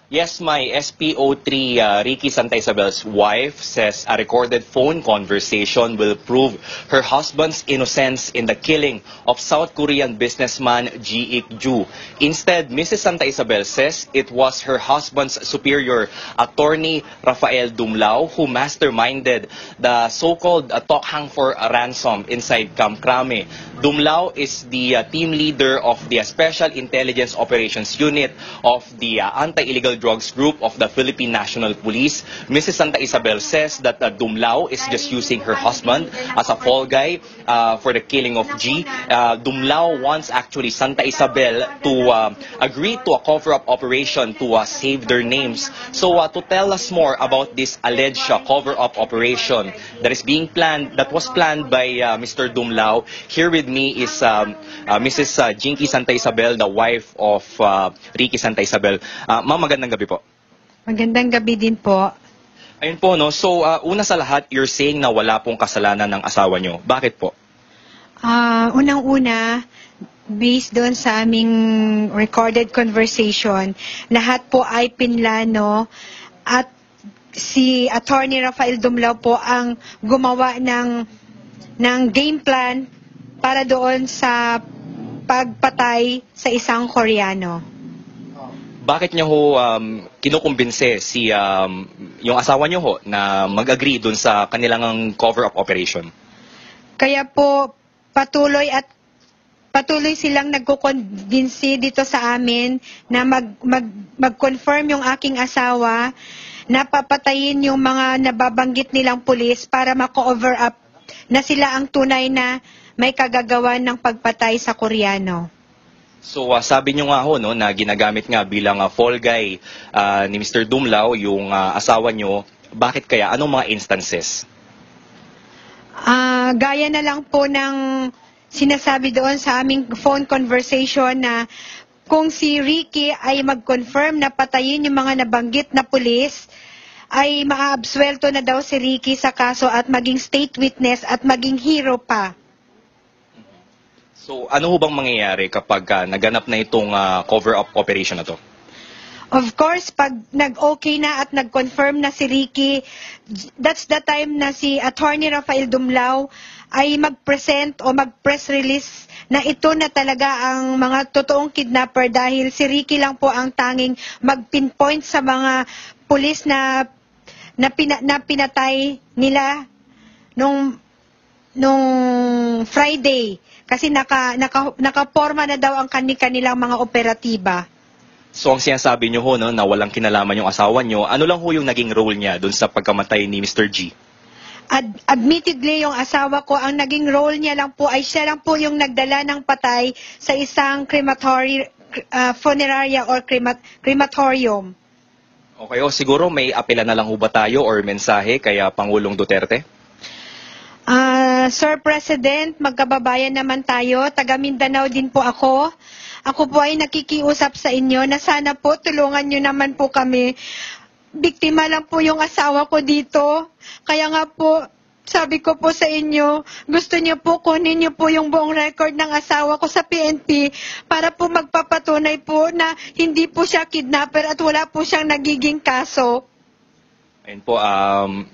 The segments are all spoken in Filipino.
Yes, my SPO3 Ricky Santa Isabel's wife says a recorded phone conversation will prove her husband's innocence in the killing of South Korean businessman Ji Ik-ju. Instead, Mrs. Santa Isabel says it was her husband's superior, attorney Rafael Dumlao, who masterminded the so-called Tokhang for a ransom inside Camp Crame. Dumlao is the team leader of the Special Intelligence Operations Unit of the Anti-Illegal Drugs Group of the Philippine National Police. Mrs. Santa Isabel says that Dumlao is just using her husband as a fall guy for the killing of G. Dumlao wants actually Santa Isabel to agree to a cover-up operation to save their names. So to tell us more about this alleged cover-up operation that is being planned, that was planned by Mr. Dumlao, here with me is Mrs. Jinky Santa Isabel, the wife of Ricky Santa Isabel. Ma'am, magandang gabi po. Magandang gabi din po. Ayun po, no? So, una sa lahat, you're saying na wala pong kasalanan ng asawa nyo. Bakit po? Unang-una, based doon sa aming recorded conversation, lahat po ay pinlano at si Attorney Rafael Dumlao po ang gumawa ng game plan para doon sa pagpatay sa isang Koreano. Bakit niyo ho kinukumbinse si yung asawa niyo ho na mag-agree dun sa kanilang cover-up operation? Kaya po patuloy silang nagkukumbinsi dito sa amin na mag-confirm yung aking asawa na papatayin yung mga nababanggit nilang pulis para ma-cover up na sila ang tunay na may kagagawan ng pagpatay sa Koreano. So sabi niyo nga ho no, na ginagamit nga bilang fall guy ni Mr. Dumlao yung asawa niyo. Bakit kaya? Anong mga instances? Gaya na lang po ng sinasabi doon sa aming phone conversation na kung si Ricky ay mag-confirm na patayin yung mga nabanggit na pulis, ay maaabsuelto na daw si Ricky sa kaso at maging state witness at maging hero pa. So ano ho bang mangyayari kapag naganap na itong cover-up operation na to? Of course, pag nag-okay na at nag-confirm na si Ricky, that's the time na si Attorney Rafael Dumlao ay mag-present o mag-press release na ito na talaga ang mga totoong kidnapper dahil si Ricky lang po ang tanging mag-pinpoint sa mga pulis na pinatay nila nung Friday kasi nakaporma na daw ang kanilang mga operatiba. So ang sinasabi niyo ho no, na walang kinalaman yung asawa niyo, ano lang ho yung naging role niya doon sa pagkamatay ni Mr. G? Admittedly, yung asawa ko, ang naging role niya lang po ay siya lang po yung nagdala ng patay sa isang funeraria or crematorium. Okay, siguro may apela na lang ho ba tayo or mensahe kaya Pangulong Duterte? Sir President, magkababayan naman tayo. Taga Mindanao din po ako. Ako po ay nakikiusap sa inyo na sana po tulungan nyo naman po kami. Biktima lang po yung asawa ko dito. Kaya nga po, sabi ko po sa inyo, gusto niyo po kunin niyo po yung buong record ng asawa ko sa PNP para po magpapatunay po na hindi po siya kidnapper at wala po siyang nagiging kaso. Ayun po,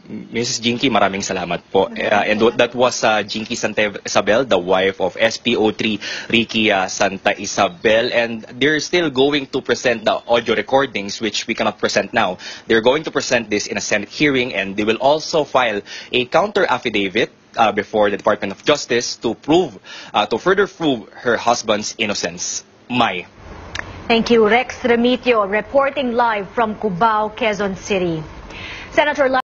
Mrs. Jinky, maraming salamat po. And that was Jinky Santa Isabel, the wife of SPO3 Ricky Santa Isabel. And they're still going to present the audio recordings, which we cannot present now. They're going to present this in a Senate hearing, and they will also file a counter affidavit before the Department of Justice to further prove her husband's innocence. Mai. Thank you, Rex Remitio, reporting live from Cubao, Quezon City. Senator